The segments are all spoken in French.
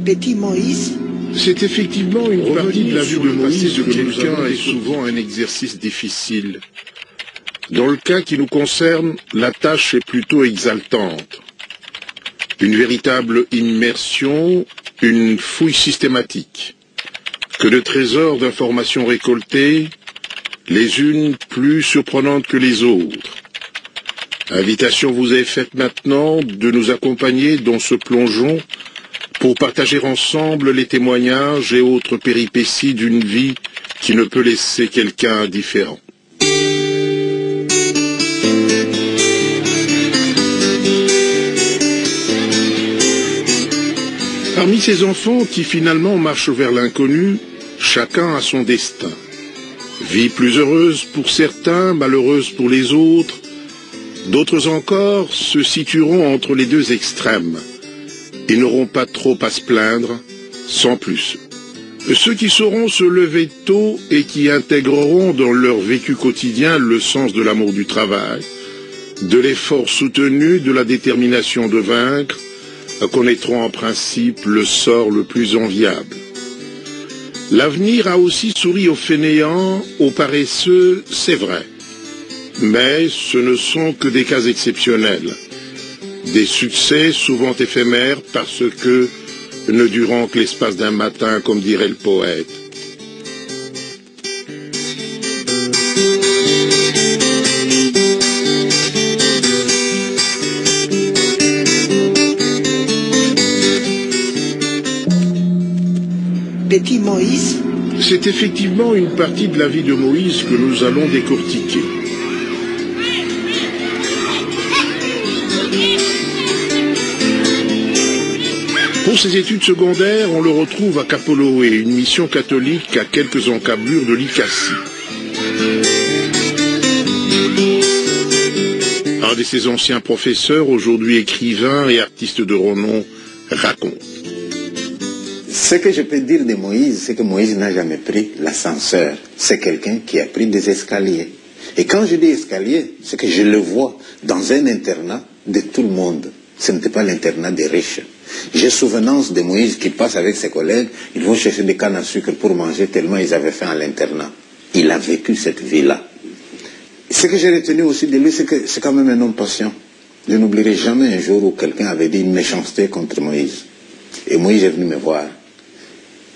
Petit Moïse. C'est effectivement une partie de la vie de Moïse de quelqu'un est souvent un exercice difficile. Dans le cas qui nous concerne, la tâche est plutôt exaltante. Une véritable immersion, une fouille systématique. Que de trésors d'informations récoltées, les unes plus surprenantes que les autres. Invitation vous est faite maintenant de nous accompagner dans ce plongeon pour partager ensemble les témoignages et autres péripéties d'une vie qui ne peut laisser quelqu'un indifférent. Parmi ces enfants qui finalement marchent vers l'inconnu, chacun a son destin. Vie plus heureuse pour certains, malheureuse pour les autres. D'autres encore se situeront entre les deux extrêmes. Ils n'auront pas trop à se plaindre, sans plus. Ceux qui sauront se lever tôt et qui intégreront dans leur vécu quotidien le sens de l'amour du travail, de l'effort soutenu, de la détermination de vaincre, connaîtront en principe le sort le plus enviable. L'avenir a aussi souri aux fainéants, aux paresseux, c'est vrai. Mais ce ne sont que des cas exceptionnels. Des succès souvent éphémères parce que ne durant que l'espace d'un matin, comme dirait le poète. Petit Moïse. C'est effectivement une partie de la vie de Moïse que nous allons décortiquer. Pour ses études secondaires, on le retrouve à Kapoloé, une mission catholique à quelques encablures de l'Ikassi. Un de ses anciens professeurs, aujourd'hui écrivain et artiste de renom, raconte. Ce que je peux dire de Moïse, c'est que Moïse n'a jamais pris l'ascenseur. C'est quelqu'un qui a pris des escaliers. Et quand je dis escalier, c'est que je le vois dans un internat de tout le monde. Ce n'était pas l'internat des riches. J'ai souvenance de Moïse qui passe avec ses collègues, ils vont chercher des cannes à sucre pour manger tellement ils avaient faim à l'internat. Il a vécu cette vie-là. Ce que j'ai retenu aussi de lui, c'est que c'est quand même un homme patient. Je n'oublierai jamais un jour où quelqu'un avait dit une méchanceté contre Moïse. Et Moïse est venu me voir.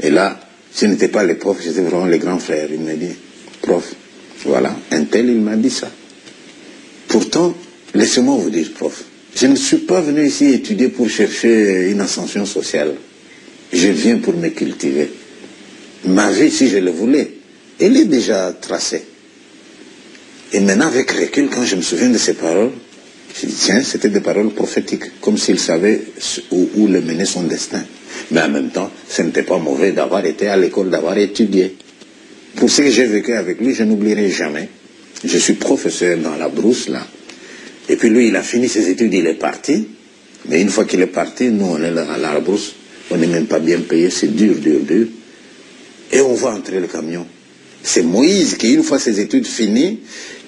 Et là, ce n'était pas les profs, c'était vraiment les grands frères. Il m'a dit, prof, voilà, un tel, il m'a dit ça. Pourtant, laissez-moi vous dire, prof, je ne suis pas venu ici étudier pour chercher une ascension sociale. Je viens pour me cultiver. Ma vie, si je le voulais, elle est déjà tracée. Et maintenant, avec recul, quand je me souviens de ces paroles, je dis, tiens, c'était des paroles prophétiques, comme s'il savait où le menait son destin. Mais en même temps, ce n'était pas mauvais d'avoir été à l'école, d'avoir étudié. Pour ce que j'ai vécu avec lui, je n'oublierai jamais. Je suis professeur dans la brousse, là. Et puis lui, il a fini ses études, il est parti. Mais une fois qu'il est parti, nous, on est là à la brousse. On n'est même pas bien payé, c'est dur, dur, dur. Et on voit entrer le camion. C'est Moïse qui, une fois ses études finies,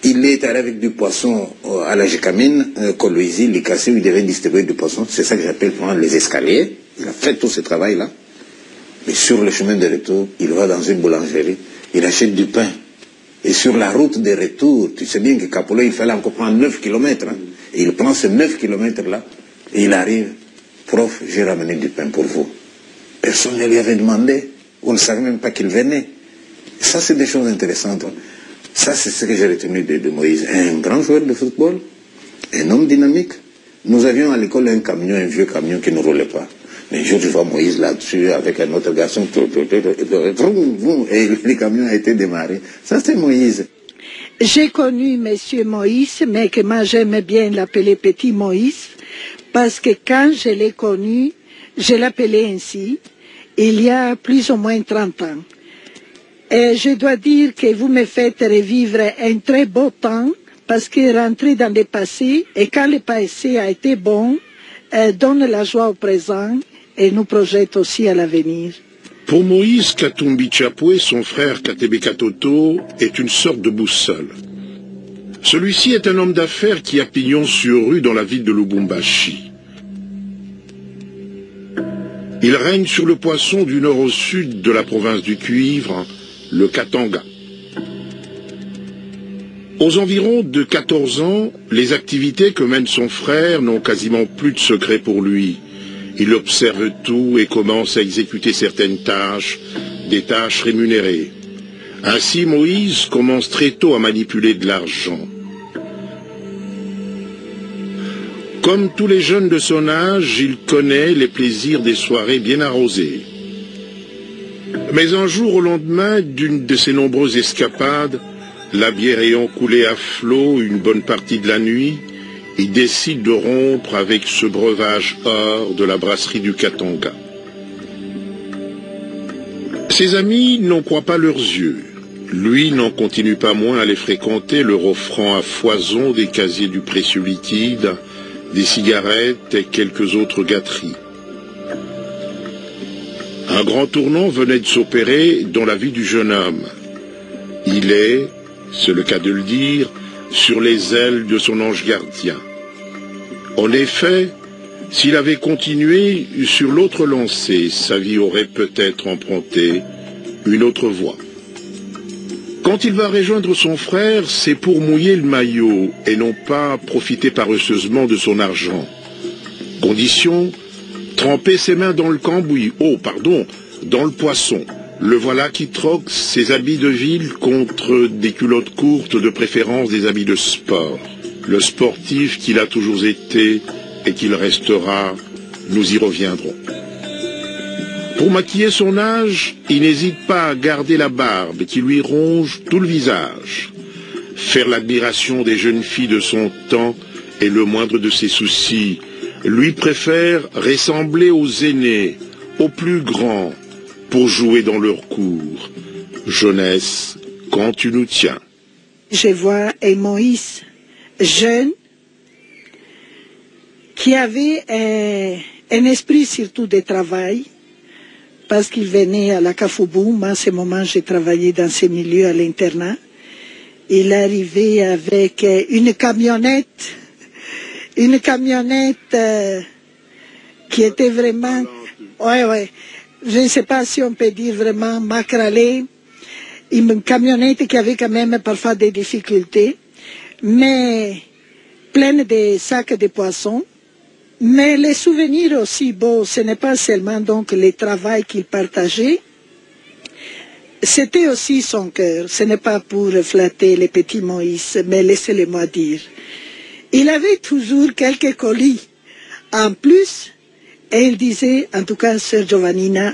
il est allé avec du poisson à la Gécamine, Coloisie, l'Ikassi, où il devait distribuer du poisson. C'est ça que j'appelle prendre les escaliers. Il a fait tout ce travail-là. Mais sur le chemin de retour, il va dans une boulangerie, il achète du pain. Et sur la route de retour, tu sais bien que Kapolo, il fallait encore prendre 9 kilomètres. Hein. Et il prend ces 9 kilomètres-là, et il arrive. Prof, j'ai ramené du pain pour vous. Personne ne lui avait demandé. On ne savait même pas qu'il venait. Et ça, c'est des choses intéressantes. Hein. Ça, c'est ce que j'ai retenu de Moïse. Un grand joueur de football, un homme dynamique. Nous avions à l'école un camion, un vieux camion qui ne roulait pas. Mais un jour, je vois Moïse là-dessus avec un autre garçon, et le camion a été démarré. Ça, c'est Moïse. J'ai connu Monsieur Moïse, mais que moi j'aimais bien l'appeler Petit Moïse, parce que quand je l'ai connu, je l'appelais ainsi, il y a plus ou moins 30 ans. Et je dois dire que vous me faites revivre un très beau temps, parce que rentrer dans le passé, et quand le passé a été bon, donne la joie au présent, et nous projette aussi à l'avenir. Pour Moïse, Katumbi Chapwe, son frère Katebe Katoto, est une sorte de boussole. Celui-ci est un homme d'affaires qui a pignon sur rue dans la ville de Lubumbashi. Il règne sur le poisson du nord au sud de la province du cuivre, le Katanga. Aux environs de 14 ans, les activités que mène son frère n'ont quasiment plus de secret pour lui. Il observe tout et commence à exécuter certaines tâches, des tâches rémunérées. Ainsi, Moïse commence très tôt à manipuler de l'argent. Comme tous les jeunes de son âge, il connaît les plaisirs des soirées bien arrosées. Mais un jour, au lendemain d'une de ses nombreuses escapades, la bière ayant coulé à flot une bonne partie de la nuit, il décide de rompre avec ce breuvage or de la brasserie du Katanga. Ses amis n'en croient pas leurs yeux. Lui n'en continue pas moins à les fréquenter, leur offrant à foison des casiers du précieux liquide, des cigarettes et quelques autres gâteries. Un grand tournant venait de s'opérer dans la vie du jeune homme. Il est, c'est le cas de le dire, sur les ailes de son ange gardien. En effet, s'il avait continué sur l'autre lancée, sa vie aurait peut-être emprunté une autre voie. Quand il va rejoindre son frère, c'est pour mouiller le maillot et non pas profiter paresseusement de son argent. Condition, tremper ses mains dans le cambouis, dans le poisson. Le voilà qui troque ses habits de ville contre des culottes courtes, de préférence des habits de sport. Le sportif qu'il a toujours été et qu'il restera, nous y reviendrons. Pour maquiller son âge, il n'hésite pas à garder la barbe qui lui ronge tout le visage. Faire l'admiration des jeunes filles de son temps est le moindre de ses soucis. Lui préfère ressembler aux aînés, aux plus grands, pour jouer dans leur cour. Jeunesse, quand tu nous tiens. Je vois un Moïse jeune qui avait un esprit surtout de travail, parce qu'il venait à la Kafoubou. Moi, à ce moment, j'ai travaillé dans ces milieux à l'internat. Il arrivait avec une camionnette qui était vraiment, je ne sais pas si on peut dire vraiment macralée, une camionnette qui avait quand même parfois des difficultés, mais pleine de sacs de poissons. Mais les souvenirs aussi beaux, ce n'est pas seulement donc le travail qu'il partageait, c'était aussi son cœur. Ce n'est pas pour flatter les petits Moïse, mais laissez-le-moi dire. Il avait toujours quelques colis en plus, et il disait, en tout cas, sœur Giovannina,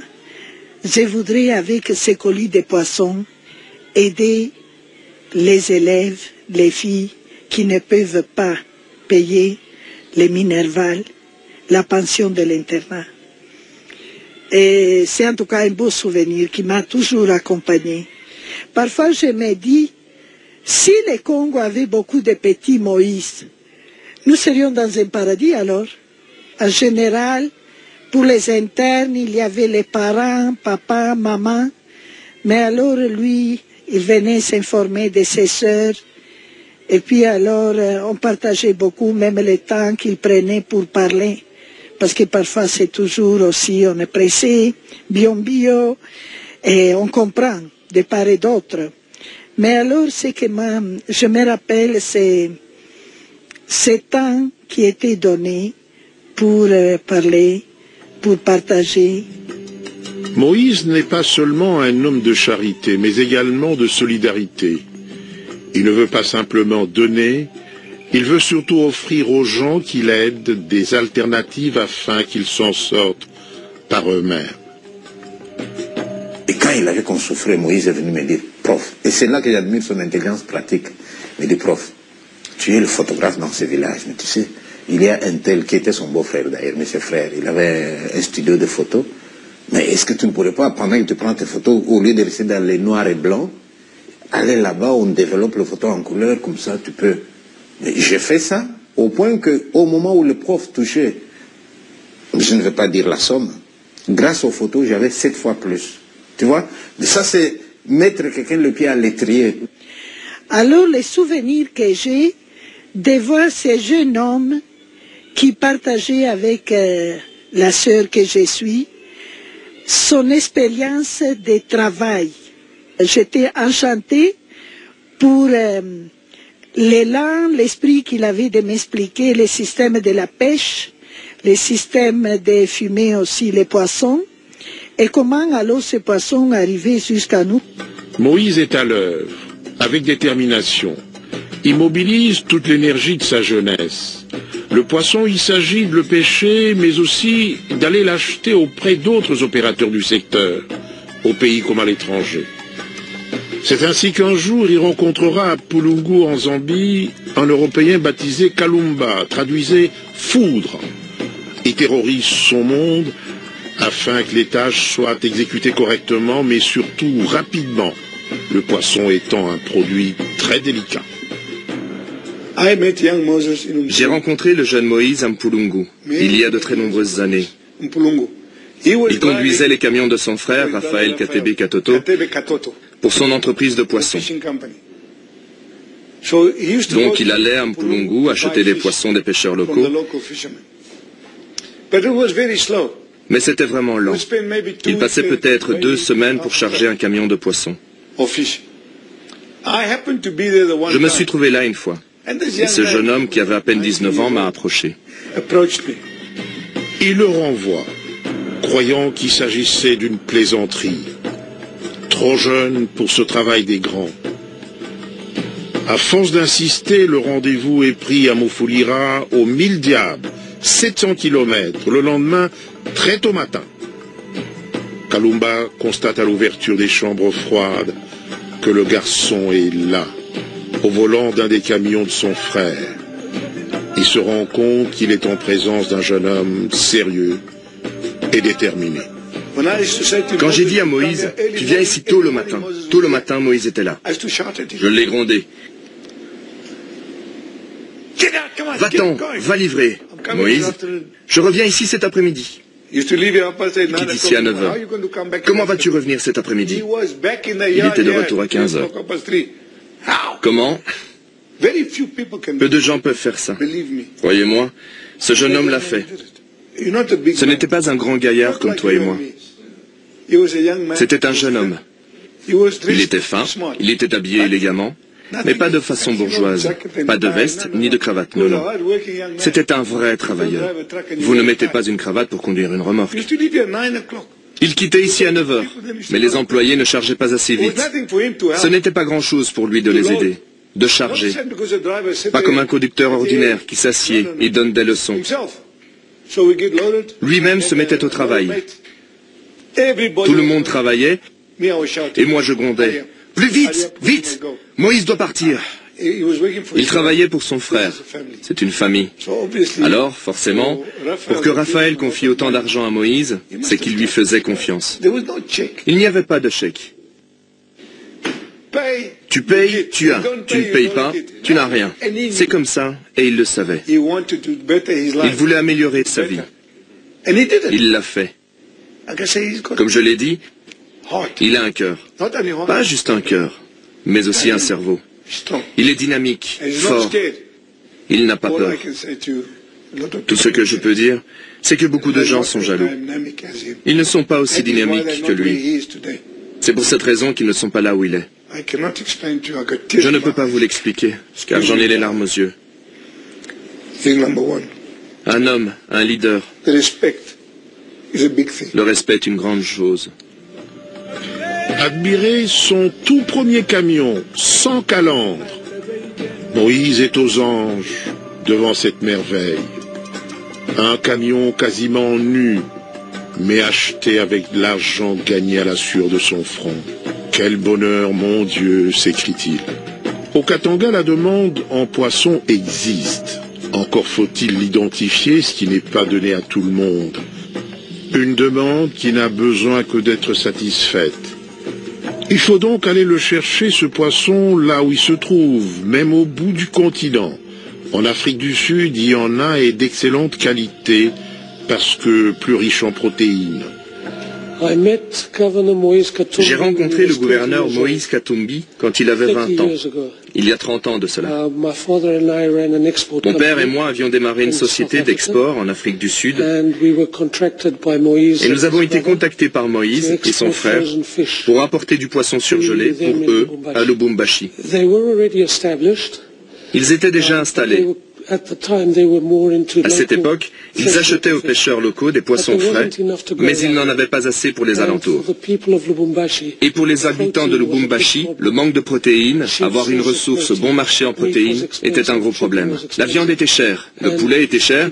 je voudrais avec ces colis de poissons aider les élèves, les filles qui ne peuvent pas payer les minervales, la pension de l'internat. Et c'est en tout cas un beau souvenir qui m'a toujours accompagné. Parfois je me dis, si le Congo avait beaucoup de petits Moïse, nous serions dans un paradis alors. En général, pour les internes, il y avait les parents, papa, maman, mais alors lui, il venait s'informer de ses sœurs, et puis alors on partageait beaucoup, même le temps qu'il prenait pour parler. Parce que parfois c'est toujours aussi, on est pressé, bio, et on comprend de part et d'autre. Mais alors, ce que je me rappelle, c'est ce temps qui était donné pour parler, pour partager. Moïse n'est pas seulement un homme de charité, mais également de solidarité. Il ne veut pas simplement donner, il veut surtout offrir aux gens qui l'aident des alternatives afin qu'ils s'en sortent par eux-mêmes. Et quand il a vu qu'on souffrait, Moïse est venu me dire, prof, et c'est là que j'admire son intelligence pratique. Il me dit, prof, tu es le photographe dans ce village, mais tu sais, il y a un tel qui était son beau-frère d'ailleurs, mais ses frères, il avait un studio de photos. Mais est-ce que tu ne pourrais pas, pendant que tu prends tes photos, au lieu de rester dans les noirs et blancs, aller là-bas, on développe les photos en couleur, comme ça tu peux. J'ai fait ça, au point qu'au moment où le prof touchait, je ne vais pas dire la somme, grâce aux photos, j'avais 7 fois plus. Tu vois, ça c'est mettre quelqu'un le pied à l'étrier. Alors les souvenirs que j'ai de voir ce jeune homme qui partageait avec la sœur que je suis son expérience de travail. J'étais enchantée pour l'élan, l'esprit qu'il avait de m'expliquer le système de la pêche, le système de fumer aussi les poissons, et comment alors ces poissons arrivaient jusqu'à nous. Moïse est à l'œuvre, avec détermination. Il mobilise toute l'énergie de sa jeunesse. Le poisson, il s'agit de le pêcher, mais aussi d'aller l'acheter auprès d'autres opérateurs du secteur, au pays comme à l'étranger. C'est ainsi qu'un jour, il rencontrera à Pulungu, en Zambie, un Européen baptisé Kalumba, traduisé « foudre ». Il terrorise son monde afin que les tâches soient exécutées correctement, mais surtout rapidement, le poisson étant un produit très délicat. J'ai rencontré le jeune Moïse à Mpulungu, il y a de très nombreuses années. Il conduisait les camions de son frère, Raphaël Katebe Katoto, pour son entreprise de poissons. Donc il allait à Mpulungu acheter des poissons des pêcheurs locaux. Mais c'était vraiment lent. Il passait peut-être 2 semaines pour charger un camion de poissons. Je me suis trouvé là une fois. Et ce jeune homme qui avait à peine 19 ans m'a approché. Il le renvoie, croyant qu'il s'agissait d'une plaisanterie. Trop jeune pour ce travail des grands. À force d'insister, le rendez-vous est pris à Mufulira, aux 1000 diables, 700 km, le lendemain, très tôt matin. Kalumba constate à l'ouverture des chambres froides que le garçon est là, au volant d'un des camions de son frère. Il se rend compte qu'il est en présence d'un jeune homme sérieux et déterminé. Quand j'ai dit à Moïse, tu viens ici tôt le matin, Moïse était là. Je l'ai grondé. Va-t'en, va livrer. Moïse, je reviens ici cet après-midi. Il quitte ici à 9 heures. Comment vas-tu revenir cet après-midi? Il était de retour à 15 heures. Comment? Peu de gens peuvent faire ça. Croyez-moi, ce jeune homme l'a fait. Ce n'était pas un grand gaillard comme toi et moi. C'était un jeune homme. Il était fin, il était habillé élégamment, mais pas de façon bourgeoise. Pas de veste, ni de cravate, non, non. C'était un vrai travailleur. Vous ne mettez pas une cravate pour conduire une remorque. Il quittait ici à 9 heures, mais les employés ne chargeaient pas assez vite. Ce n'était pas grand-chose pour lui de les aider, de charger. Pas comme un conducteur ordinaire qui s'assied et donne des leçons. Lui-même se mettait au travail. Tout le monde travaillait, et moi je grondais. Plus vite, vite! Moïse doit partir. Il travaillait pour son frère. C'est une famille. Alors, forcément, pour que Raphaël confie autant d'argent à Moïse, c'est qu'il lui faisait confiance. Il n'y avait pas de chèque. Tu payes, tu as. Tu ne payes pas, tu n'as rien. C'est comme ça, et il le savait. Il voulait améliorer sa vie. Il l'a fait. Comme je l'ai dit, il a un cœur. Pas juste un cœur, mais aussi un cerveau. Il est dynamique, fort. Il n'a pas peur. Tout ce que je peux dire, c'est que beaucoup de gens sont jaloux. Ils ne sont pas aussi dynamiques que lui. C'est pour cette raison qu'ils ne sont pas là où il est. Je ne peux pas vous l'expliquer, car j'en ai les larmes aux yeux. Un homme, un leader. Le respect est une grande chose. Admirer son tout premier camion, sans calandre. Moïse est aux anges devant cette merveille. Un camion quasiment nu, mais acheté avec de l'argent gagné à la sueur de son front. Quel bonheur, mon Dieu, s'écrie-t-il. Au Katanga, la demande en poisson existe. Encore faut-il l'identifier, ce qui n'est pas donné à tout le monde. Une demande qui n'a besoin que d'être satisfaite. Il faut donc aller le chercher, ce poisson, là où il se trouve, même au bout du continent. En Afrique du Sud, il y en a et d'excellente qualité, parce que plus riche en protéines. J'ai rencontré le gouverneur Moïse Katumbi quand il avait 20 ans, il y a 30 ans de cela. Mon père et moi avions démarré une société d'export en Afrique du Sud et nous avons été contactés par Moïse et son frère pour apporter du poisson surgelé pour eux à Lubumbashi. Ils étaient déjà installés. À cette époque, ils achetaient aux pêcheurs locaux des poissons frais, mais ils n'en avaient pas assez pour les alentours. Et pour les habitants de Lubumbashi, le manque de protéines, avoir une ressource bon marché en protéines, était un gros problème. La viande était chère, le poulet était cher,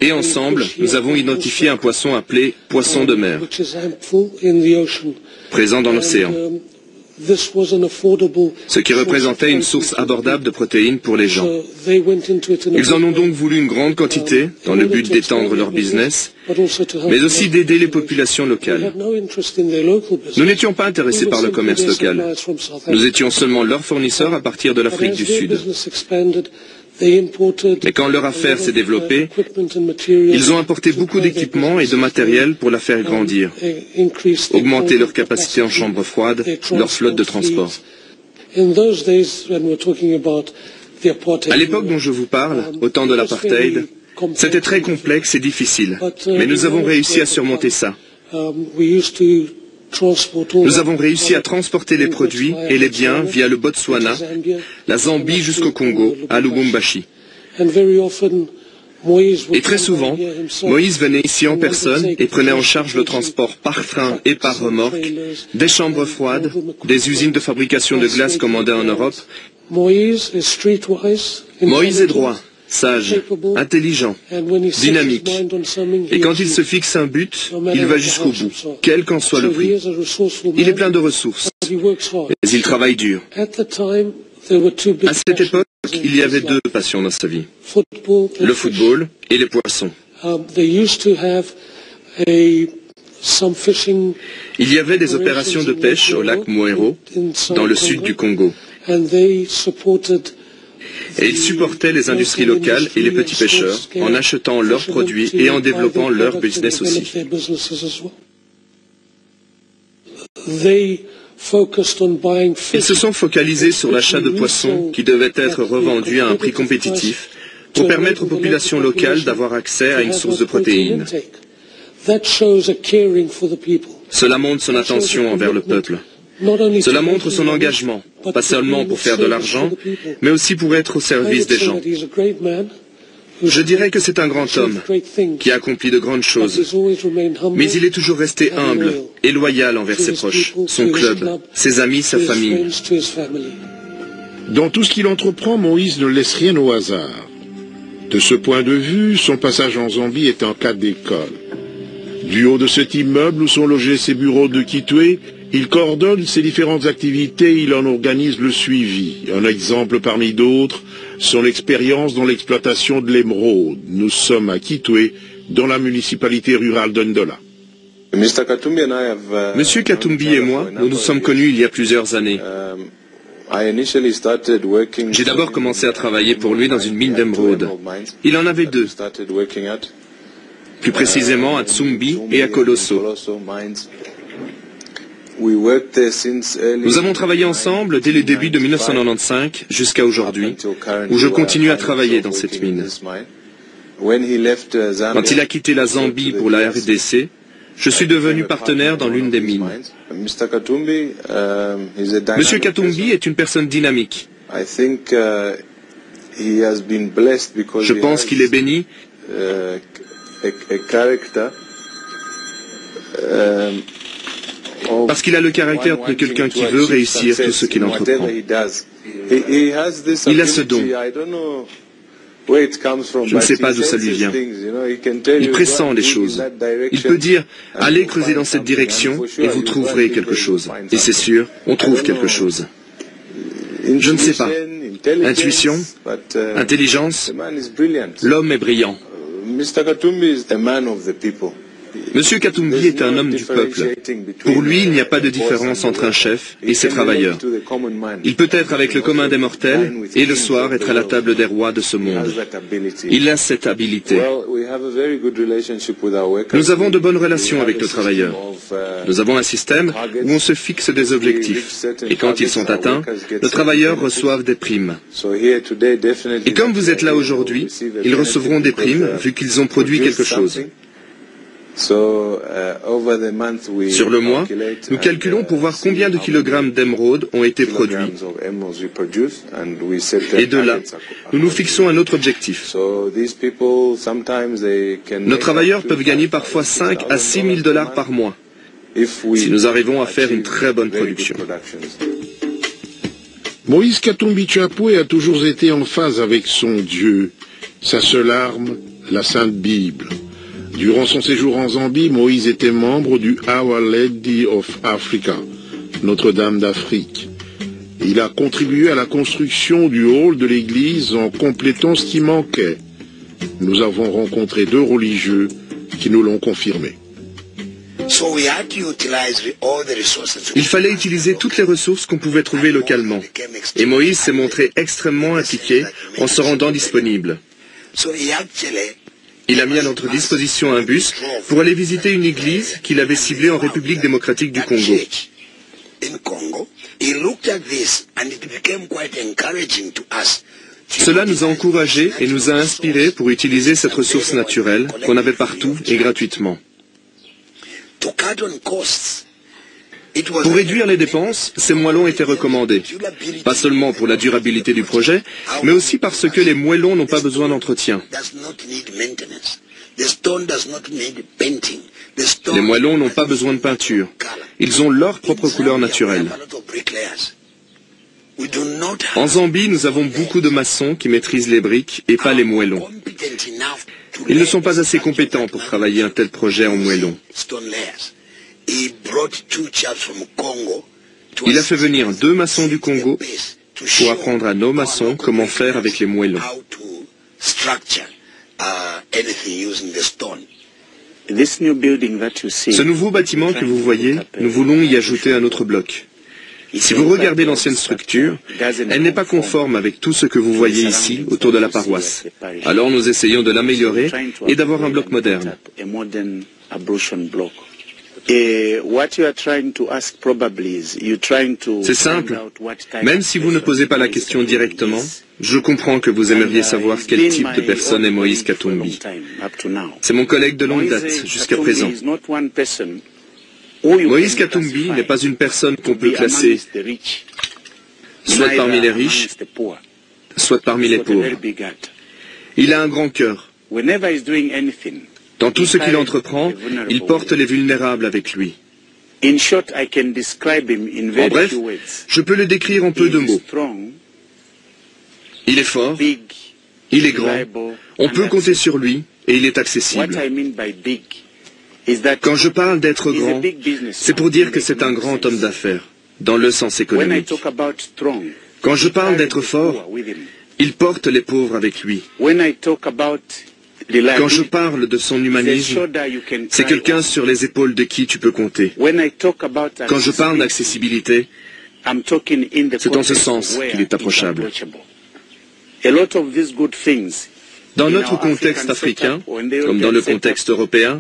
et ensemble, nous avons identifié un poisson appelé poisson de mer, présent dans l'océan, ce qui représentait une source abordable de protéines pour les gens. Ils en ont donc voulu une grande quantité dans le but d'étendre leur business, mais aussi d'aider les populations locales. Nous n'étions pas intéressés par le commerce local. Nous étions seulement leurs fournisseurs à partir de l'Afrique du Sud. Mais quand leur affaire s'est développée, ils ont importé beaucoup d'équipements et de matériel pour la faire grandir, augmenter leur capacité en chambre froide, leur flotte de transport. À l'époque dont je vous parle, au temps de l'apartheid, c'était très complexe et difficile, mais nous avons réussi à surmonter ça. Nous avons réussi à transporter les produits et les biens via le Botswana, la Zambie jusqu'au Congo, à Lubumbashi. Et très souvent, Moïse venait ici en personne et prenait en charge le transport par train et par remorque, des chambres froides, des usines de fabrication de glace commandées en Europe. Moïse est droit, sage, intelligent, dynamique. Et quand il se fixe un but, il va jusqu'au bout, quel qu'en soit le prix. Il est plein de ressources, mais il travaille dur. À cette époque, il y avait deux passions dans sa vie, le football et les poissons. Il y avait des opérations de pêche au lac Moero, dans le sud du Congo. Et ils supportaient les industries locales et les petits pêcheurs en achetant leurs produits et en développant leur business aussi. Ils se sont focalisés sur l'achat de poissons qui devaient être revendus à un prix compétitif pour permettre aux populations locales d'avoir accès à une source de protéines. Cela montre son attention envers le peuple. Cela montre son engagement, pas seulement pour faire de l'argent, mais aussi pour être au service des gens. Je dirais que c'est un grand homme qui a accompli de grandes choses, mais il est toujours resté humble et loyal envers ses proches, son club, ses amis, sa famille. Dans tout ce qu'il entreprend, Moïse ne laisse rien au hasard. De ce point de vue, son passage en Zambie est un cas d'école. Du haut de cet immeuble où sont logés ses bureaux de Kitwe, il coordonne ses différentes activités, il en organise le suivi. Un exemple parmi d'autres, son expérience dans l'exploitation de l'émeraude. Nous sommes à Kitwe, dans la municipalité rurale d'Ndola. Monsieur Katumbi et moi, nous nous sommes connus il y a plusieurs années. J'ai d'abord commencé à travailler pour lui dans une mine d'émeraude. Il en avait deux, plus précisément à Tsumbi et à Colosso. Nous avons travaillé ensemble dès le début de 1995 jusqu'à aujourd'hui, où je continue à travailler dans cette mine. Quand il a quitté la Zambie pour la RDC, je suis devenu partenaire dans l'une des mines. Monsieur Katumbi est une personne dynamique. Je pense qu'il est béni parce qu'il a le caractère de quelqu'un qui veut réussir tout ce qu'il entreprend. Il a ce don. Je ne sais pas d'où ça lui vient. Il pressent les choses. Il peut dire « Allez creuser dans cette direction et vous trouverez quelque chose ». Et c'est sûr, on trouve quelque chose. Je ne sais pas. Intuition, intelligence, l'homme est brillant. Monsieur Katumbi est un homme du peuple. Pour lui, il n'y a pas de différence entre un chef et ses travailleurs. Il peut être avec le commun des mortels et le soir être à la table des rois de ce monde. Il a cette habilité. Nous avons de bonnes relations avec nos travailleurs. Nous avons un système où on se fixe des objectifs. Et quand ils sont atteints, nos travailleurs reçoivent des primes. Et comme vous êtes là aujourd'hui, ils recevront des primes vu qu'ils ont produit quelque chose. Sur le mois, nous calculons pour voir combien de kilogrammes d'émeraude ont été produits. Et de là, nous nous fixons un autre objectif. Nos travailleurs peuvent gagner parfois 5 à 6 000 $ par mois, si nous arrivons à faire une très bonne production. Moïse Katumbi Chapwe a toujours été en phase avec son Dieu, sa seule arme, la Sainte Bible. Durant son séjour en Zambie, Moïse était membre du Our Lady of Africa, Notre-Dame d'Afrique. Il a contribué à la construction du hall de l'église en complétant ce qui manquait. Nous avons rencontré 2 religieux qui nous l'ont confirmé. Il fallait utiliser toutes les ressources qu'on pouvait trouver localement. Et Moïse s'est montré extrêmement impliqué en se rendant disponible. Il a mis à notre disposition un bus pour aller visiter une église qu'il avait ciblée en République démocratique du Congo. Cela nous a encouragés et nous a inspirés pour utiliser cette ressource naturelle qu'on avait partout et gratuitement. Pour réduire les dépenses, ces moellons étaient recommandés, pas seulement pour la durabilité du projet, mais aussi parce que les moellons n'ont pas besoin d'entretien. Les moellons n'ont pas besoin de peinture, ils ont leur propre couleur naturelle. En Zambie, nous avons beaucoup de maçons qui maîtrisent les briques et pas les moellons. Ils ne sont pas assez compétents pour travailler un tel projet en moellons. Il a fait venir 2 maçons du Congo pour apprendre à nos maçons comment faire avec les moellons. Ce nouveau bâtiment que vous voyez, nous voulons y ajouter un autre bloc. Si vous regardez l'ancienne structure, elle n'est pas conforme avec tout ce que vous voyez ici autour de la paroisse. Alors nous essayons de l'améliorer et d'avoir un bloc moderne. C'est simple. Même si vous ne posez pas la question directement, je comprends que vous aimeriez savoir quel type de personne est Moïse Katumbi. C'est mon collègue de longue date, jusqu'à présent. Moïse Katumbi n'est pas une personne qu'on peut classer soit parmi les riches, soit parmi les pauvres. Il a un grand cœur. Dans tout ce qu'il entreprend, il porte les vulnérables avec lui. En bref, je peux le décrire en peu de mots. Il est fort, il est grand, on peut compter sur lui et il est accessible. Quand je parle d'être grand, c'est pour dire que c'est un grand homme d'affaires, dans le sens économique. Quand je parle d'être fort, il porte les pauvres avec lui. Quand je parle de son humanisme, c'est quelqu'un sur les épaules de qui tu peux compter. Quand je parle d'accessibilité, c'est en ce sens qu'il est approchable. Dans notre contexte africain, comme dans le contexte européen,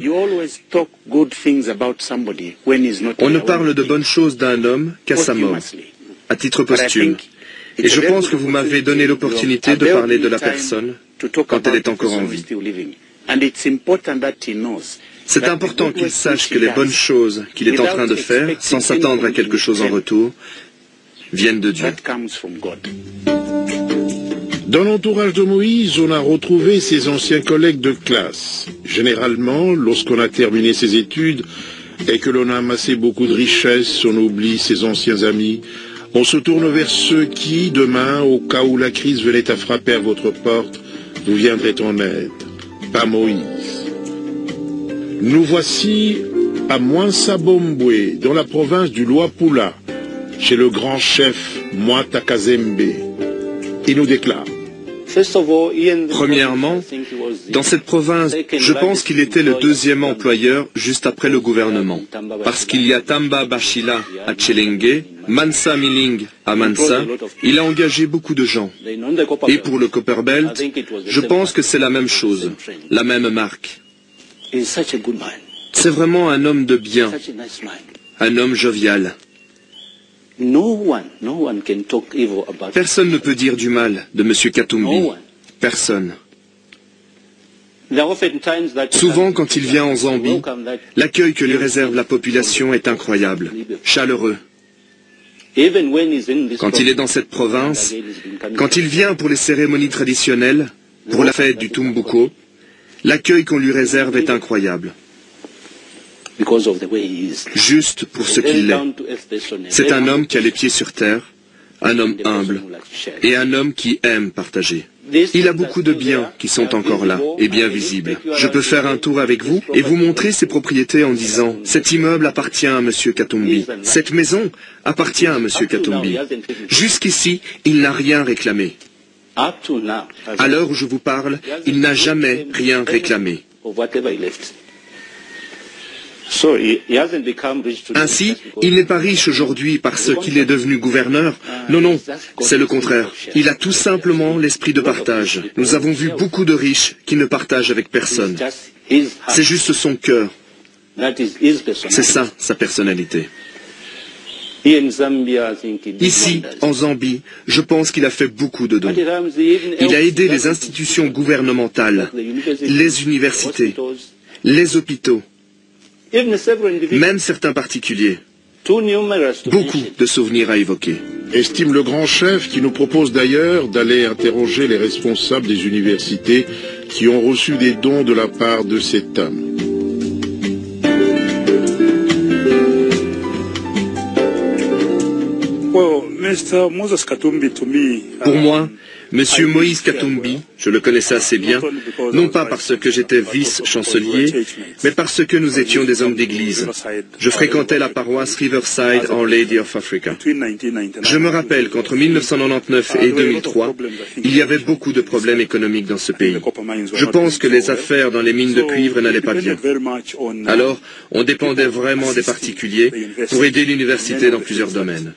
on ne parle de bonnes choses d'un homme qu'à sa mort, à titre posthume. Et je pense que vous m'avez donné l'opportunité de parler de la personne quand elle est encore en vie. C'est important qu'il sache que les bonnes choses qu'il est en train de faire, sans s'attendre à quelque chose en retour, viennent de Dieu. Dans l'entourage de Moïse, on a retrouvé ses anciens collègues de classe. Généralement, lorsqu'on a terminé ses études et que l'on a amassé beaucoup de richesses, on oublie ses anciens amis. On se tourne vers ceux qui, demain, au cas où la crise venait à frapper à votre porte, vous viendraient en aide. Pas Moïse. Nous voici à Mwansabombwe, dans la province du Luapula, chez le grand chef Mwata Kazembe. Il nous déclare: Premièrement, dans cette province, je pense qu'il était le deuxième employeur juste après le gouvernement. Parce qu'il y a Tamba Bashila à Tchelenge, Mansa Miling à Mansa, il a engagé beaucoup de gens. Et pour le Copperbelt, je pense que c'est la même chose, la même marque. C'est vraiment un homme de bien, un homme jovial. Personne ne peut dire du mal de M. Katumbi. Personne. Souvent, quand il vient en Zambie, l'accueil que lui réserve la population est incroyable, chaleureux. Quand il est dans cette province, quand il vient pour les cérémonies traditionnelles, pour la fête du Tumbuko, l'accueil qu'on lui réserve est incroyable. Juste pour ce qu'il est. C'est un homme qui a les pieds sur terre, un homme humble, et un homme qui aime partager. Il a beaucoup de biens qui sont encore là, et bien visibles. Je peux faire un tour avec vous et vous montrer ses propriétés en disant « Cet immeuble appartient à M. Katumbi. Cette maison appartient à M. Katumbi. Jusqu'ici, il n'a rien réclamé. À l'heure où je vous parle, il n'a jamais rien réclamé. » Ainsi, il n'est pas riche aujourd'hui parce qu'il est devenu gouverneur. Non, non, c'est le contraire. Il a tout simplement l'esprit de partage. Nous avons vu beaucoup de riches qui ne partagent avec personne. C'est juste son cœur. C'est ça, sa personnalité. Ici, en Zambie, je pense qu'il a fait beaucoup de dons. Il a aidé les institutions gouvernementales, les universités, les hôpitaux, même certains particuliers. Beaucoup de souvenirs à évoquer. Estime le grand chef qui nous propose d'ailleurs d'aller interroger les responsables des universités qui ont reçu des dons de la part de cet homme. Pour moi, M. Moïse Katumbi, je le connaissais assez bien, non pas parce que j'étais vice-chancelier, mais parce que nous étions des hommes d'église. Je fréquentais la paroisse Riverside en Lady of Africa. Je me rappelle qu'entre 1999 et 2003, il y avait beaucoup de problèmes économiques dans ce pays. Je pense que les affaires dans les mines de cuivre n'allaient pas bien. Alors, on dépendait vraiment des particuliers pour aider l'université dans plusieurs domaines.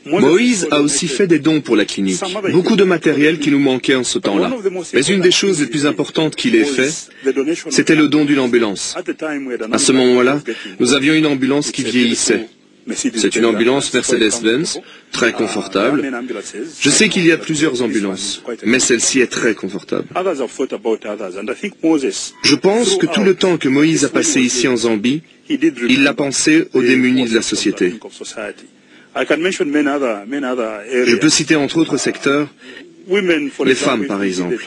Moïse a aussi fait des dons pour la clinique, beaucoup de matériel qui nous manquait en ce temps-là. Mais une des choses les plus importantes qu'il ait fait, c'était le don d'une ambulance. À ce moment-là, nous avions une ambulance qui vieillissait. C'est une ambulance Mercedes-Benz, très confortable. Je sais qu'il y a plusieurs ambulances, mais celle-ci est très confortable. Je pense que tout le temps que Moïse a passé ici en Zambie, il l'a pensé aux démunis de la société. Je peux citer entre autres secteurs les femmes, par exemple.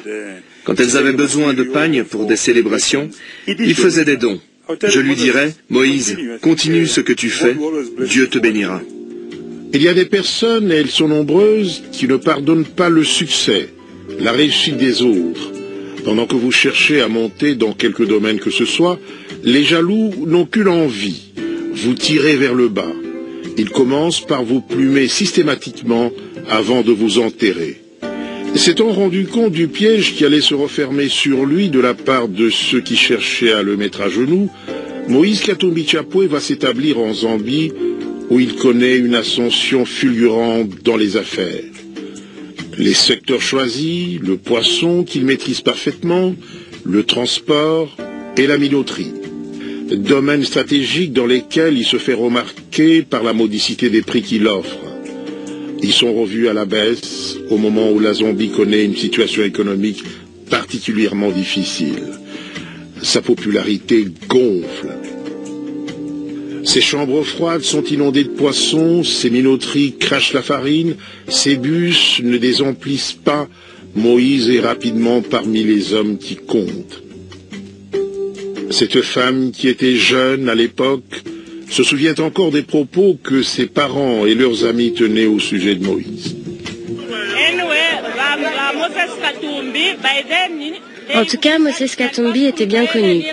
Quand elles avaient besoin de pagnes pour des célébrations, il faisait des dons. Je lui dirais, Moïse, continue ce que tu fais, Dieu te bénira. Il y a des personnes, et elles sont nombreuses, qui ne pardonnent pas le succès, la réussite des autres. Pendant que vous cherchez à monter dans quelque domaine que ce soit, les jaloux n'ont qu'une envie, vous tirer vers le bas. Ils commencent par vous plumer systématiquement avant de vous enterrer. S'étant rendu compte du piège qui allait se refermer sur lui de la part de ceux qui cherchaient à le mettre à genoux, Moïse Katumbi Chapwe va s'établir en Zambie où il connaît une ascension fulgurante dans les affaires. Les secteurs choisis, le poisson qu'il maîtrise parfaitement, le transport et la minoterie. Domaines stratégiques dans lesquels il se fait remarquer par la modicité des prix qu'il offre. Ils sont revus à la baisse au moment où la Zambie connaît une situation économique particulièrement difficile. Sa popularité gonfle. Ses chambres froides sont inondées de poissons, ses minoteries crachent la farine, ses bus ne désemplissent pas. Moïse est rapidement parmi les hommes qui comptent. Cette femme qui était jeune à l'époque se souvient encore des propos que ses parents et leurs amis tenaient au sujet de Moïse. En tout cas, Moses Katumbi était bien connu.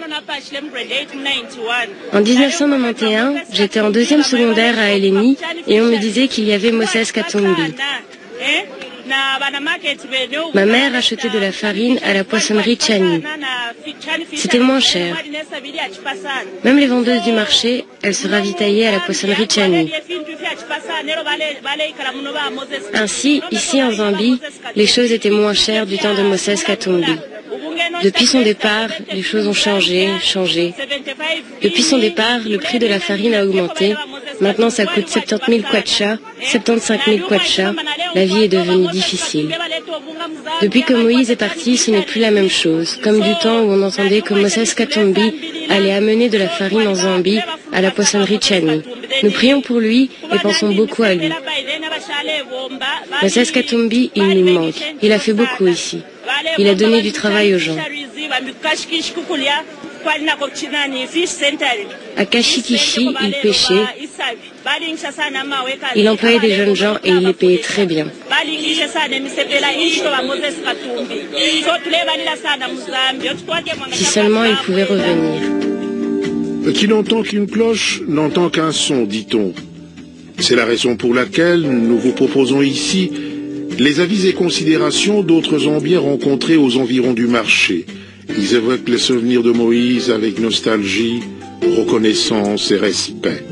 En 1991, j'étais en deuxième secondaire à LMI et on me disait qu'il y avait Moses Katumbi. Ma mère achetait de la farine à la poissonnerie Chani. C'était moins cher. Même les vendeuses du marché, elles se ravitaillaient à la poissonnerie Chani. Ainsi, ici en Zambie, les choses étaient moins chères du temps de Moses Katumbi. Depuis son départ, les choses ont changé. Depuis son départ, le prix de la farine a augmenté. Maintenant, ça coûte 70 000 kwacha, 75 000 kwacha. La vie est devenue difficile. Depuis que Moïse est parti, ce n'est plus la même chose. Comme du temps où on entendait que Moses Katumbi allait amener de la farine en Zambie à la poissonnerie Chani. Nous prions pour lui et pensons beaucoup à lui. Moses Katumbi, il nous manque. Il a fait beaucoup ici. Il a donné du travail aux gens. À Kashikishi, il pêchait. Il employait des jeunes gens et il les payait très bien. Si seulement il pouvait revenir. Qui n'entend qu'une cloche n'entend qu'un son, dit-on. C'est la raison pour laquelle nous vous proposons ici les avis et considérations d'autres Zambiens rencontrés aux environs du marché. Ils évoquent les souvenirs de Moïse avec nostalgie, reconnaissance et respect.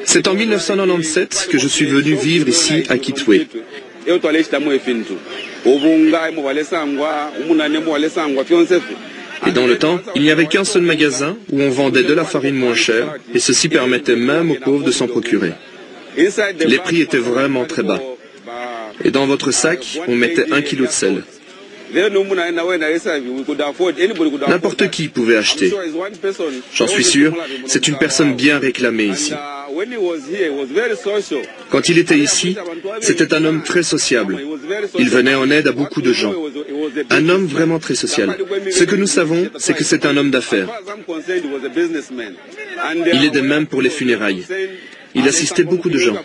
C'est en 1997 que je suis venu vivre ici à Kitwe. Et dans le temps, il n'y avait qu'un seul magasin où on vendait de la farine moins chère, et ceci permettait même aux pauvres de s'en procurer. Les prix étaient vraiment très bas. Et dans votre sac, on mettait 1 kilo de sel. N'importe qui pouvait acheter. J'en suis sûr, c'est une personne bien réclamée ici. Quand il était ici, c'était un homme très sociable. Il venait en aide à beaucoup de gens. Un homme vraiment très social. Ce que nous savons, c'est que c'est un homme d'affaires. Il aidait même pour les funérailles. Il assistait beaucoup de gens.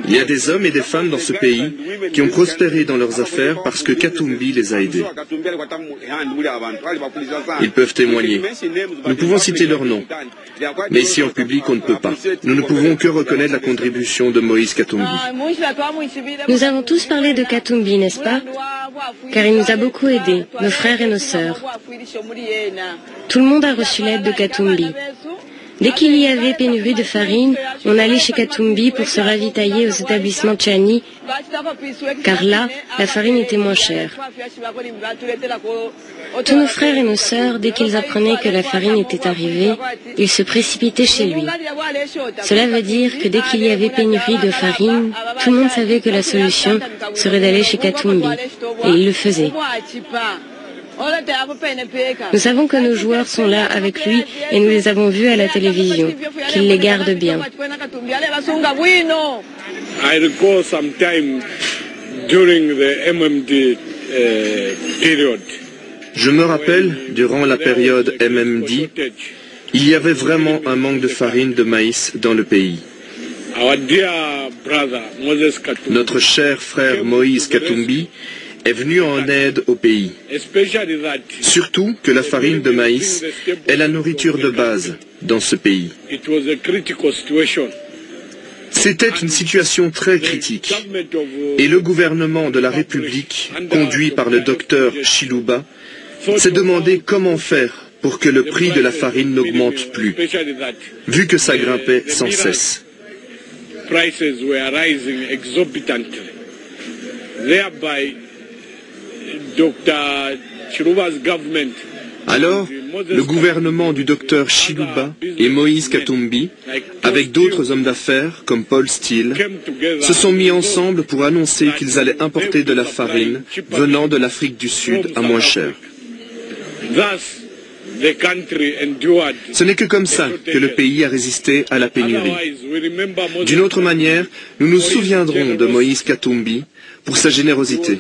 Il y a des hommes et des femmes dans ce pays qui ont prospéré dans leurs affaires parce que Katumbi les a aidés. Ils peuvent témoigner. Nous pouvons citer leurs noms. Mais ici en public, on ne peut pas. Nous ne pouvons que reconnaître la contribution de Moïse Katumbi. Nous avons tous parlé de Katumbi, n'est-ce pas? Car il nous a beaucoup aidés, nos frères et nos sœurs. Tout le monde a reçu l'aide de Katumbi. Dès qu'il y avait pénurie de farine, on allait chez Katumbi pour se ravitailler aux établissements Chani, car là, la farine était moins chère. Tous nos frères et nos sœurs, dès qu'ils apprenaient que la farine était arrivée, ils se précipitaient chez lui. Cela veut dire que dès qu'il y avait pénurie de farine, tout le monde savait que la solution serait d'aller chez Katumbi, et ils le faisaient. Nous savons que nos joueurs sont là avec lui et nous les avons vus à la télévision, qu'il les garde bien. I recall sometime during the MMD period. Je me rappelle, durant la période MMD, il y avait vraiment un manque de farine de maïs dans le pays. Notre cher frère Moïse Katumbi est venu en aide au pays. Surtout que la farine de maïs est la nourriture de base dans ce pays. C'était une situation très critique et le gouvernement de la République, conduit par le docteur Chiluba, s'est demandé comment faire pour que le prix de la farine n'augmente plus, vu que ça grimpait sans cesse. Alors, le gouvernement du docteur Chiluba et Moïse Katumbi, avec d'autres hommes d'affaires comme Paul Steele, se sont mis ensemble pour annoncer qu'ils allaient importer de la farine venant de l'Afrique du Sud à moins cher. Ce n'est que comme ça que le pays a résisté à la pénurie. D'une autre manière, nous nous souviendrons de Moïse Katumbi pour sa générosité.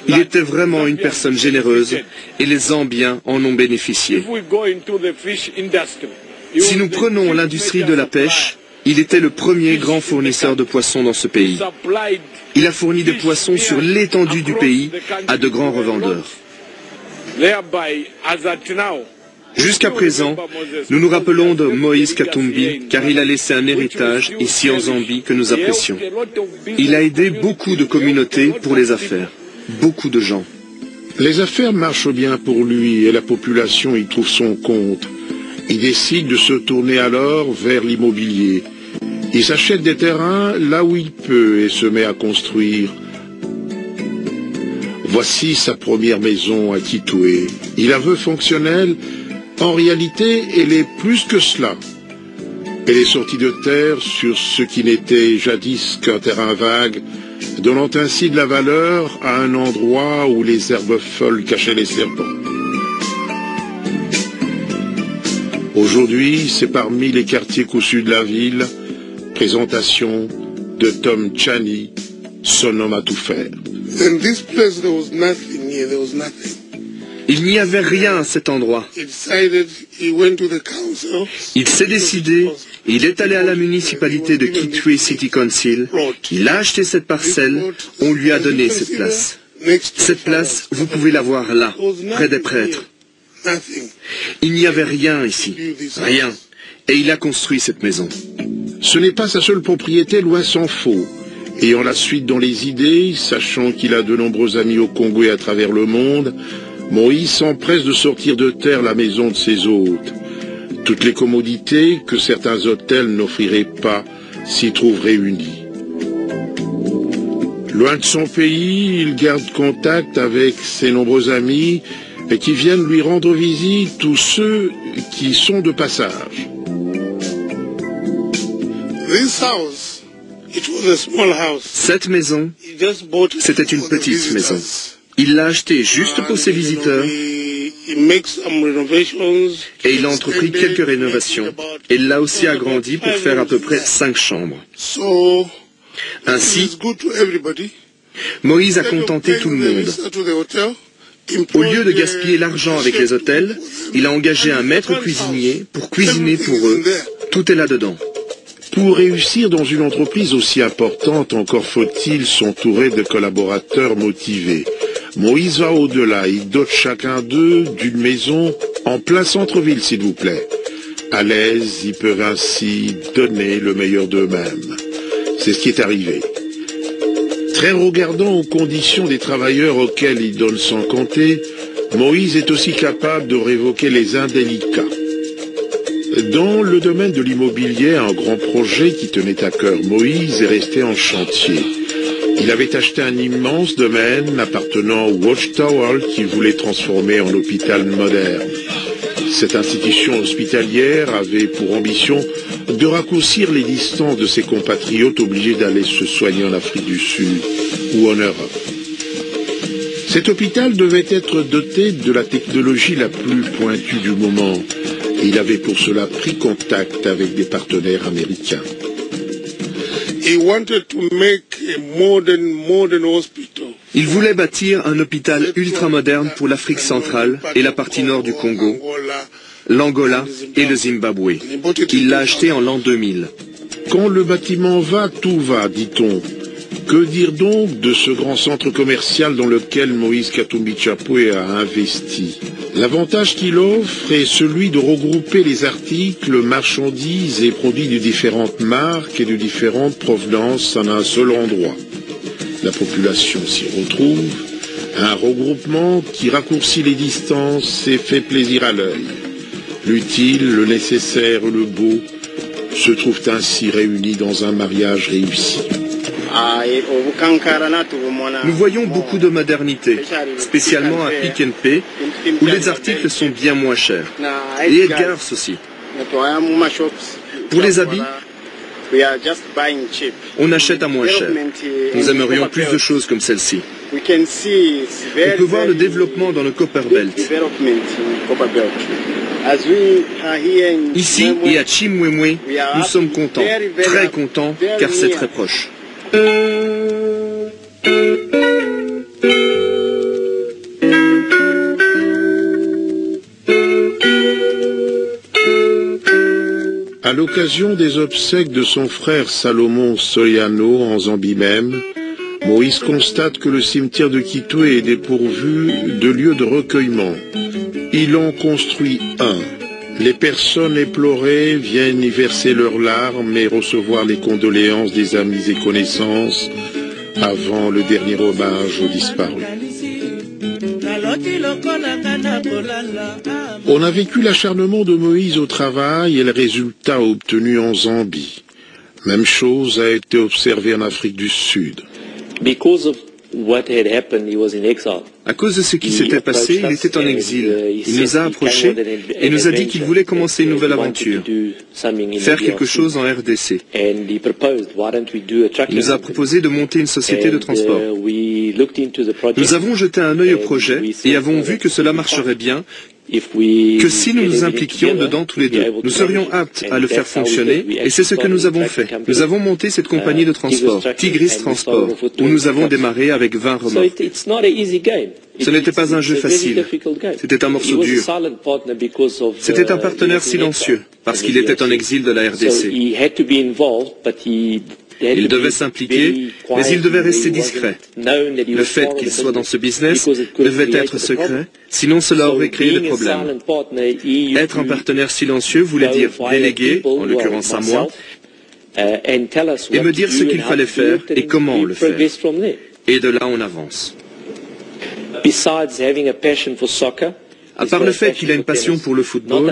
Il était vraiment une personne généreuse et les Zambiens en ont bénéficié. Si nous prenons l'industrie de la pêche, il était le premier grand fournisseur de poissons dans ce pays. Il a fourni des poissons sur l'étendue du pays à de grands revendeurs. Jusqu'à présent, nous nous rappelons de Moïse Katumbi car il a laissé un héritage ici en Zambie que nous apprécions. Il a aidé beaucoup de communautés pour les affaires, beaucoup de gens. Les affaires marchent bien pour lui et la population y trouve son compte. Il décide de se tourner alors vers l'immobilier. Il s'achète des terrains là où il peut et se met à construire. Voici sa première maison à Kitwe. Il la veut fonctionnelle. En réalité, elle est plus que cela. Elle est sortie de terre sur ce qui n'était jadis qu'un terrain vague, donnant ainsi de la valeur à un endroit où les herbes folles cachaient les serpents. Aujourd'hui, c'est parmi les quartiers cousus de la ville, présentation de Tom Chani, son homme à tout faire. Il n'y avait rien à cet endroit. Il s'est décidé, il est allé à la municipalité de Kitwe City Council, il a acheté cette parcelle, on lui a donné cette place. Cette place, vous pouvez la voir là, près des prêtres. Il n'y avait rien ici, rien. Et il a construit cette maison. Ce n'est pas sa seule propriété, loin s'en faut. Ayant la suite dans les idées, sachant qu'il a de nombreux amis au Congo et à travers le monde, Moïse s'empresse de sortir de terre la maison de ses hôtes. Toutes les commodités que certains hôtels n'offriraient pas s'y trouvent réunies. Loin de son pays, il garde contact avec ses nombreux amis et qui viennent lui rendre visite, tous ceux qui sont de passage. Cette maison, c'était une petite maison. Il l'a achetée juste pour ses visiteurs et il a entrepris quelques rénovations. Et il l'a aussi agrandi pour faire à peu près 5 chambres. Ainsi, Moïse a contenté tout le monde. Au lieu de gaspiller l'argent avec les hôtels, il a engagé un maître cuisinier pour cuisiner pour eux. Tout est là-dedans. Pour réussir dans une entreprise aussi importante, encore faut-il s'entourer de collaborateurs motivés. Moïse va au-delà, il dote chacun d'eux d'une maison en plein centre-ville, s'il vous plaît. À l'aise, ils peuvent ainsi donner le meilleur d'eux-mêmes. C'est ce qui est arrivé. Très regardant aux conditions des travailleurs auxquels il donne sans compter, Moïse est aussi capable de révoquer les indélicats. Dans le domaine de l'immobilier, un grand projet qui tenait à cœur Moïse est resté en chantier. Il avait acheté un immense domaine appartenant au Watchtower qu'il voulait transformer en hôpital moderne. Cette institution hospitalière avait pour ambition de raccourcir les distances de ses compatriotes obligés d'aller se soigner en Afrique du Sud ou en Europe. Cet hôpital devait être doté de la technologie la plus pointue du moment et il avait pour cela pris contact avec des partenaires américains. Il voulait bâtir un hôpital ultramoderne pour l'Afrique centrale et la partie nord du Congo, l'Angola et le Zimbabwe. Il l'a acheté en l'an 2000. Quand le bâtiment va, tout va, dit-on. Que dire donc de ce grand centre commercial dans lequel Moïse Katumbi Chapwe a investi? L'avantage qu'il offre est celui de regrouper les articles, marchandises et produits de différentes marques et de différentes provenances en un seul endroit. La population s'y retrouve, un regroupement qui raccourcit les distances et fait plaisir à l'œil. L'utile, le nécessaire, le beau se trouvent ainsi réunis dans un mariage réussi. Nous voyons beaucoup de modernité, spécialement à Pick n Pay, où les articles sont bien moins chers. Et Edgars aussi. Pour les habits, on achète à moins cher. Nous aimerions plus de choses comme celle-ci. On peut voir le développement dans le Copper Belt. Ici et à Chimwemwe, nous sommes contents, très contents, car c'est très proche. À l'occasion des obsèques de son frère Salomon Soyano en Zambie même, Moïse constate que le cimetière de Kitwe est dépourvu de lieu de recueillement. Il en construit un. Les personnes éplorées viennent y verser leurs larmes et recevoir les condoléances des amis et connaissances avant le dernier hommage aux disparus. On a vécu l'acharnement de Moïse au travail et le résultat obtenu en Zambie. Même chose a été observée en Afrique du Sud. À cause de ce qui s'était passé, il était en exil. Il nous a approchés et nous a dit qu'il voulait commencer une nouvelle aventure, faire quelque chose en RDC. Il nous a proposé de monter une société de transport. Nous avons jeté un œil au projet et avons vu que cela marcherait bien, que si nous nous impliquions dedans tous les deux, nous serions aptes à le faire fonctionner, et c'est ce que nous avons fait. Nous avons monté cette compagnie de transport, Tigris Transport, où nous avons démarré avec 20 remorques. Ce n'était pas un jeu facile, c'était un morceau dur. C'était un partenaire silencieux, parce qu'il était en exil de la RDC. Il devait s'impliquer, mais il devait rester discret. Le fait qu'il soit dans ce business devait être secret, sinon cela aurait créé des problèmes. Être un partenaire silencieux voulait dire déléguer, en l'occurrence à moi, et me dire ce qu'il fallait faire et comment le faire. Et de là on avance. À part le fait qu'il a une passion pour le football,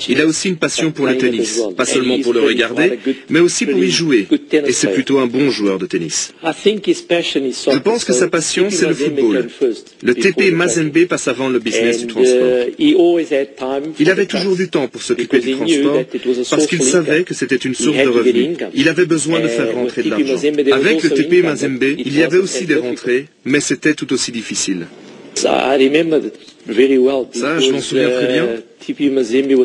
il a aussi une passion pour le tennis. Pas seulement pour le regarder, mais aussi pour y jouer. Et c'est plutôt un bon joueur de tennis. Je pense que sa passion, c'est le football. Le TP Mazembe passe avant le business du transport. Il avait toujours du temps pour s'occuper du transport, parce qu'il savait que c'était une source de revenus. Il avait besoin de faire rentrer de l'argent. Avec le TP Mazembe, il y avait aussi des rentrées, mais c'était tout aussi difficile. Ça, je m'en souviens très bien,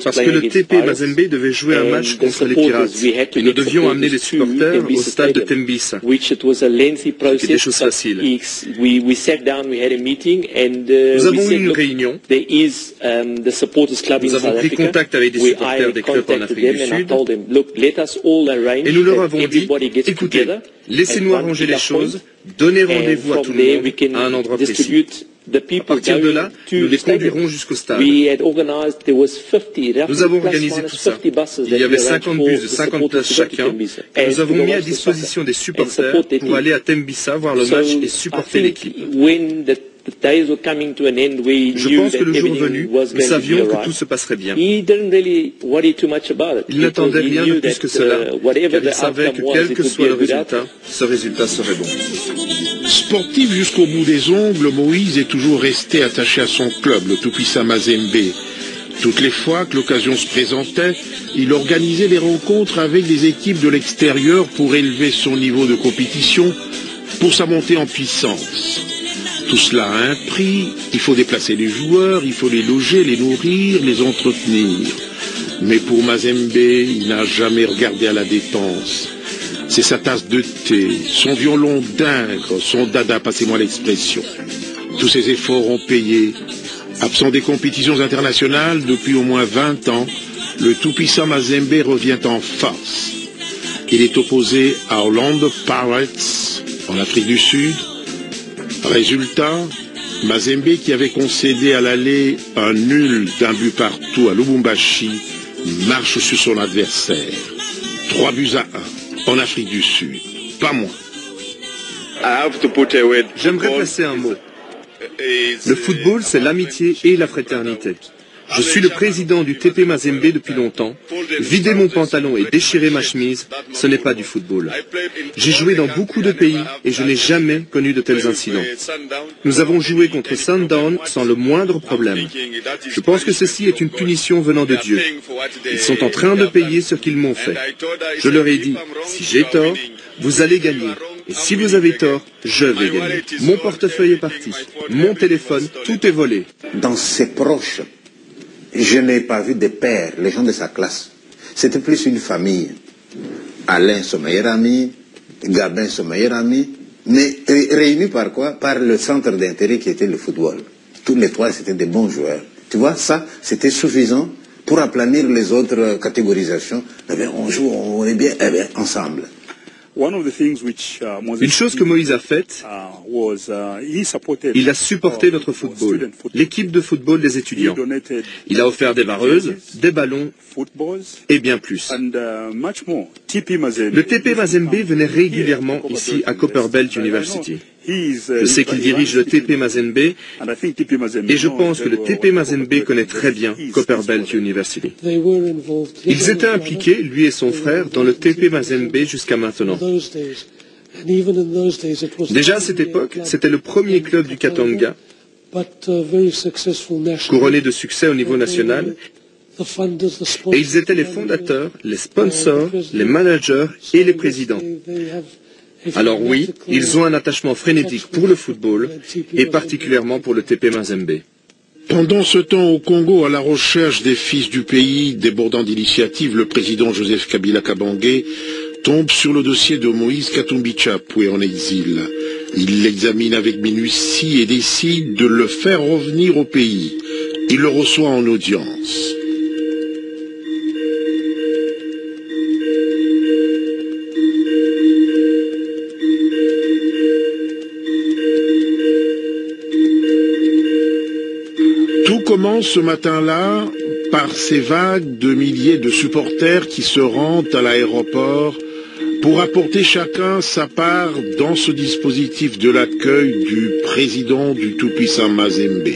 parce que le TP Mazembe devait jouer un match contre les Pirates, et nous devions amener les supporters au stade de Tembisa, c'était des choses faciles. Nous avons eu une réunion, nous avons pris contact avec des supporters des clubs en Afrique du Sud, et nous leur avons dit, écoutez, laissez-nous arranger les choses, donnez rendez-vous à tout le monde à un endroit précis. À partir de là, nous les conduirons jusqu'au stade. Nous avons organisé tout ça. Il y avait 50 bus de 50 places chacun, et nous avons mis à disposition des supporters pour aller à Tembisa voir le match et supporter l'équipe. Je pense que le jour venu, nous savions que tout se passerait bien. Il n'attendait rien de plus que cela, car il savait que quel que soit le résultat, ce résultat serait bon. Sportif jusqu'au bout des ongles, Moïse est toujours resté attaché à son club, le tout-puissant Mazembe. Toutes les fois que l'occasion se présentait, il organisait des rencontres avec des équipes de l'extérieur pour élever son niveau de compétition, pour sa montée en puissance. Tout cela a un prix, il faut déplacer les joueurs, il faut les loger, les nourrir, les entretenir. Mais pour Mazembe, il n'a jamais regardé à la dépense. C'est sa tasse de thé, son violon d'ingre, son dada, passez-moi l'expression. Tous ces efforts ont payé. Absent des compétitions internationales depuis au moins 20 ans, le tout-puissant Mazembe revient en force. Il est opposé à Orlando Pirates, en Afrique du Sud. Résultat, Mazembe, qui avait concédé à l'aller un nul d'un but partout à Lubumbashi, marche sur son adversaire. 3-1 en Afrique du Sud, pas moins. J'aimerais placer un mot. Le football, c'est l'amitié et la fraternité. Je suis le président du TP Mazembe depuis longtemps. Vider mon pantalon et déchirer ma chemise, ce n'est pas du football. J'ai joué dans beaucoup de pays et je n'ai jamais connu de tels incidents. Nous avons joué contre Sundown sans le moindre problème. Je pense que ceci est une punition venant de Dieu. Ils sont en train de payer ce qu'ils m'ont fait. Je leur ai dit, si j'ai tort, vous allez gagner. Et si vous avez tort, je vais gagner. Mon portefeuille est parti. Mon téléphone, tout est volé. Dans ses proches, je n'ai pas vu de pères, les gens de sa classe. C'était plus une famille. Alain, son meilleur ami, Gabin, son meilleur ami, mais réunis par quoi? Par le centre d'intérêt qui était le football. Tous les trois, c'était des bons joueurs. Tu vois, ça, c'était suffisant pour aplanir les autres catégorisations. Eh bien, on joue, on est bien, eh bien, ensemble. Une chose que Moïse a faite, il a supporté notre football, l'équipe de football des étudiants. Il a offert des vareuses, des ballons et bien plus. Le TP Mazembe venait régulièrement ici à Copperbelt University. Je sais qu'il dirige le TP Mazembe et je pense que le TP Mazembe connaît très bien Copperbelt University. Ils étaient impliqués, lui et son frère, dans le TP Mazembe jusqu'à maintenant. Déjà à cette époque, c'était le premier club du Katanga, couronné de succès au niveau national, et ils étaient les fondateurs, les sponsors, les managers et les présidents. Alors oui, ils ont un attachement frénétique pour le football et particulièrement pour le TP Mazembe. Pendant ce temps au Congo, à la recherche des fils du pays, débordant d'initiative, le président Joseph Kabila Kabange tombe sur le dossier de Moïse Katumbi Chapwe en exil. Il l'examine avec minutie et décide de le faire revenir au pays. Il le reçoit en audience. Tout commence ce matin-là par ces vagues de milliers de supporters qui se rendent à l'aéroport pour apporter chacun sa part dans ce dispositif de l'accueil du président du tout-puissant Mazembe.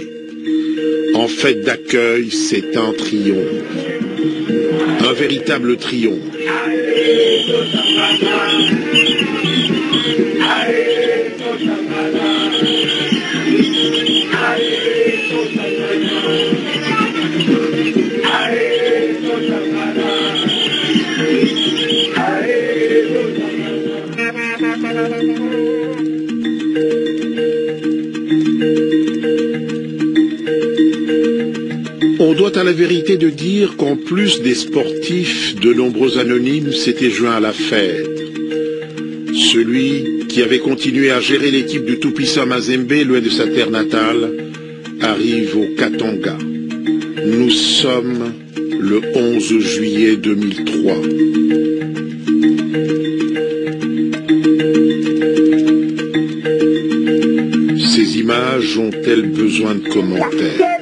En fait d'accueil, c'est un triomphe. Un véritable triomphe. On doit à la vérité de dire qu'en plus des sportifs, de nombreux anonymes s'étaient joints à la fête. Celui qui avait continué à gérer l'équipe du tout-puissant Mazembe, loin de sa terre natale, arrive au Katanga. Nous sommes le 11 juillet 2003. Ces images ont-elles besoin de commentaires?